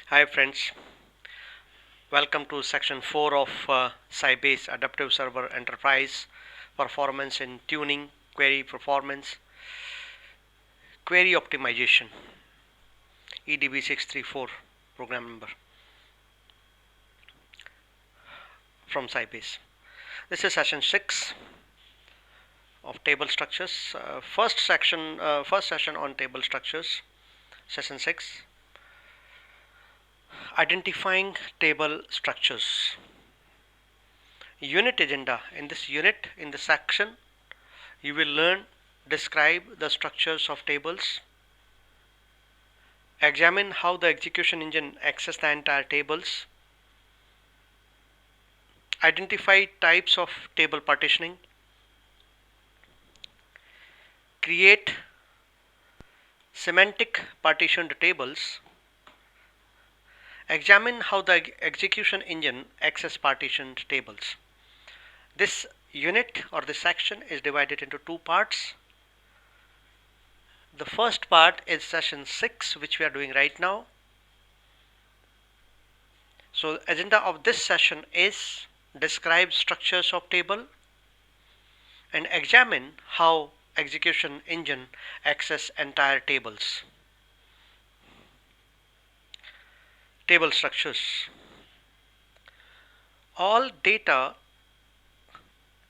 Hi friends, welcome to section 4 of Sybase Adaptive Server Enterprise Performance in Tuning, Query Performance, Query Optimization, EDB634 program number from Sybase. This is session 6 of table structures. First session on table structures, session 6. Identifying table structures. Unit agenda. In this section, you will learn, describe the structures of tables, examine how the execution engine accesses the entire tables, identify types of table partitioning, create semantic partitioned tables, examine how the execution engine accesses partitioned tables. This unit or this section is divided into two parts. The first part is session 6, which we are doing right now. So the agenda of this session is describe structures of table and examine how execution engine access entire tables. Table structures. All data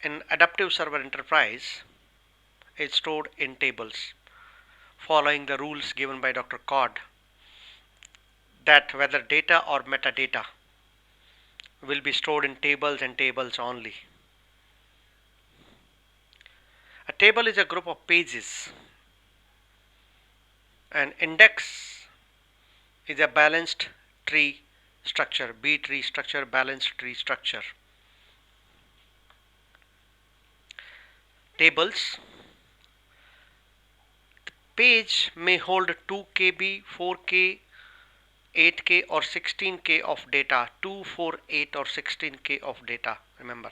in Adaptive Server Enterprise is stored in tables, following the rules given by Dr. Cod that whether data or metadata will be stored in tables and tables only. A table is a group of pages. An index is a balanced tree structure, B tree structure, balanced tree structure. Tables. The page may hold 2 KB, 4K, 8K or 16K of data, 2, 4, 8 or 16K of data, remember.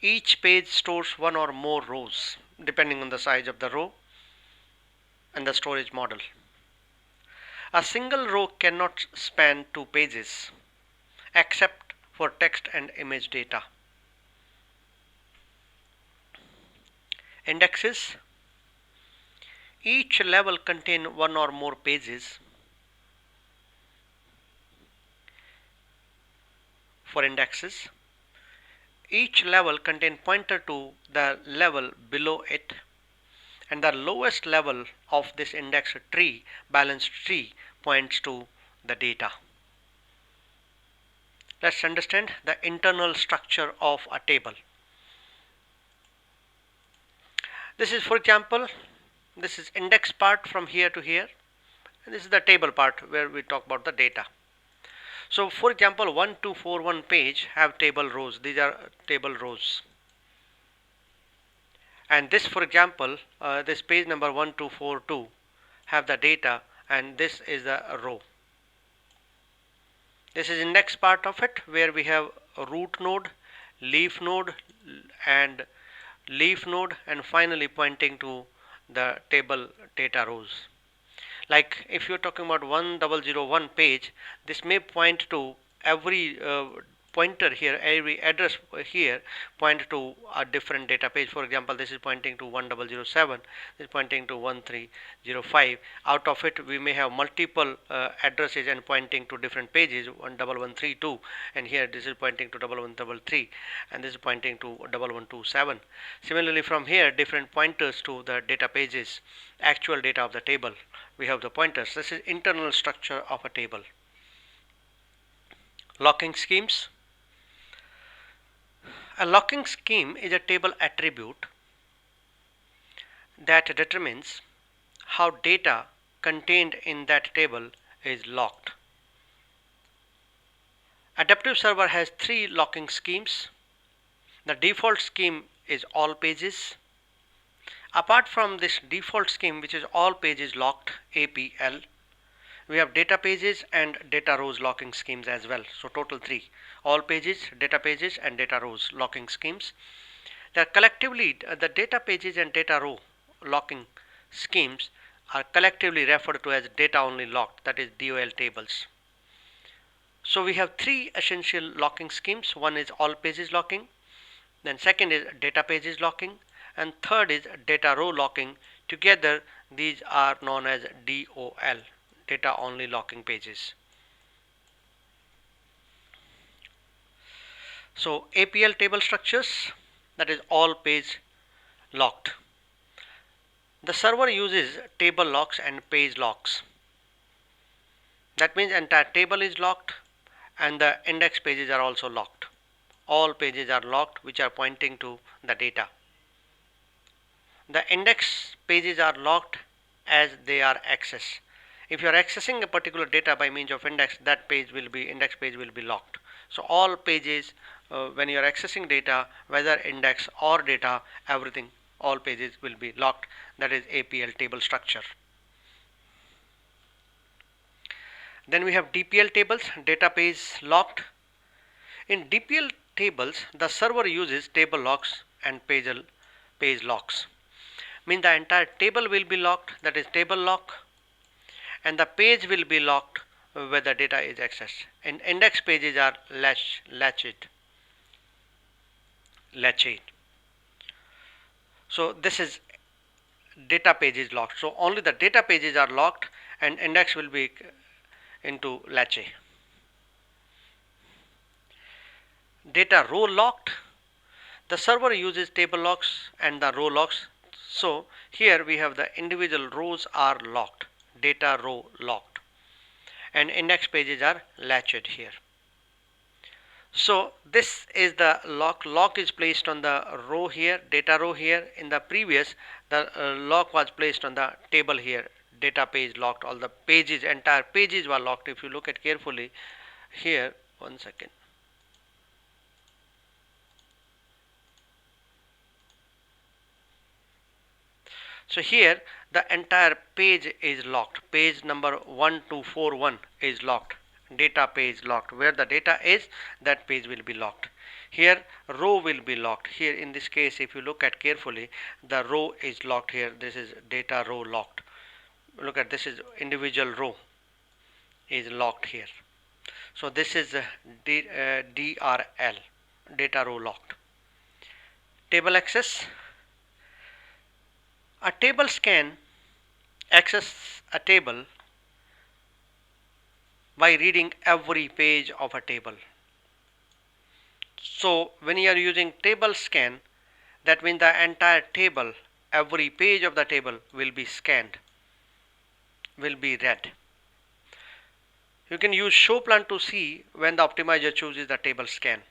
Each page stores one or more rows depending on the size of the row and the storage model. A single row cannot span 2 pages except for text and image data. Indexes. Each level contains one or more pages. For indexes, each level contains pointer to the level below it, and the lowest level of this index tree, balanced tree, points to the data. Let's understand the internal structure of a table. This is, for example, this is index part from here to here, and this is the table part where we talk about the data. So for example, 1241 page have table rows. These are table rows. And this, for example, this page number 1242 have the data, and this is a row. This is index part of it, where we have a root node, leaf node, and finally pointing to the table data rows. Like if you're talking about 1001 page, this may point to every pointer here, every address here point to a different data page. For example, this is pointing to 1007, this is pointing to 1305. Out of it, we may have multiple addresses and pointing to different pages, 11132, and here this is pointing to 1133, and this is pointing to 1127. Similarly, from here, different pointers to the data pages, actual data of the table. We have the pointers. This is internal structure of a table. Locking schemes. A locking scheme is a table attribute that determines how data contained in that table is locked. Adaptive Server has 3 locking schemes. The default scheme is all pages. Apart from this default scheme, which is all pages locked, APL, we have data pages and data rows locking schemes as well. So total 3: all pages, data pages, and data rows locking schemes. They are collectively, the data pages and data row locking schemes are collectively referred to as data only locked, that is DOL tables. So we have three essential locking schemes. One is all pages locking, then second is data pages locking, and third is data row locking. Together these are known as DOL, data only locking pages. So APL table structures, that is all page locked. The server uses table locks and page locks. That means entire table is locked and the index pages are also locked. All pages are locked which are pointing to the data. The index pages are locked as they are accessed. If you are accessing a particular data by means of index, that page will be index page will be locked. So all pages, when you are accessing data, whether index or data, everything, all pages will be locked. That is APL table structure. Then we have DPL tables, data page locked. In DPL tables, the server uses table locks and page locks. Mean the entire table will be locked, that is table lock, and the page will be locked where the data is accessed. And index pages are latched. So this is data page is locked. So only the data pages are locked and index will be into latch. Data row locked. The server uses table locks and the row locks. So here we have the individual rows are locked, data row locked, and index pages are latched here. So this is the lock. Lock is placed on the row here, data row here. In the previous, the lock was placed on the table here, data page locked. All the pages, entire pages were locked. If you look at carefully here, one second. So here the entire page is locked. Page number 1241 is locked. Data page locked. Where the data is, that page will be locked. Here row will be locked. Here in this case, if you look at carefully, the row is locked here. This is data row locked. Look at this is individual row is locked here. So this is DRL, data row locked. Table access. A table scan access a table by reading every page of a table. So when you are using table scan, that means the entire table, every page of the table will be scanned, will be read. You can use Showplan to see when the optimizer chooses the table scan,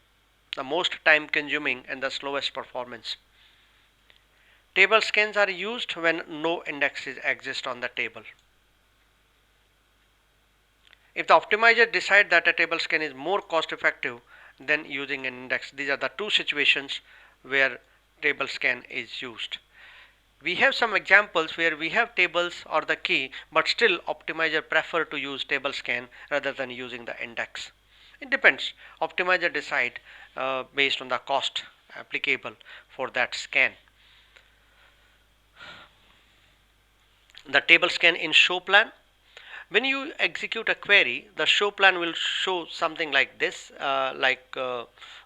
the most time consuming and the slowest performance. Table scans are used when no indexes exist on the table. If the optimizer decides that a table scan is more cost effective than using an index, these are the two situations where table scan is used. We have some examples where we have tables or the key, but still optimizer prefer to use table scan rather than using the index. It depends. Optimizer decide based on the cost applicable for that scan. The table scan in Showplan. When you execute a query, the Showplan will show something like this,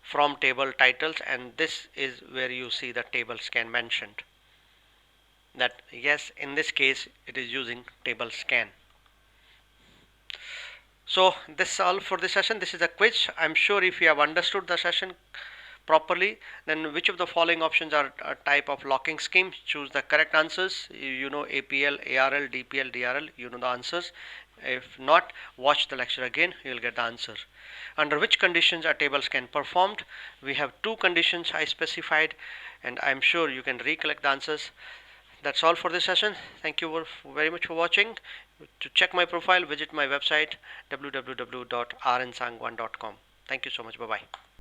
from table titles, and this is where you see the table scan mentioned. That yes, in this case it is using table scan. So this is all for this session. This is a quiz. I'm sure if you have understood the session properly, then which of the following options are a type of locking scheme? Choose the correct answers. You know APL, ARL, DPL, DRL, you know the answers. If not, watch the lecture again, you will get the answer. Under which conditions a table scan performed? We have two conditions I specified, and I'm sure you can recollect the answers. That's all for this session. Thank you very much for watching. To check my profile, visit my website www.rnsangwan.com. Thank you so much. Bye bye.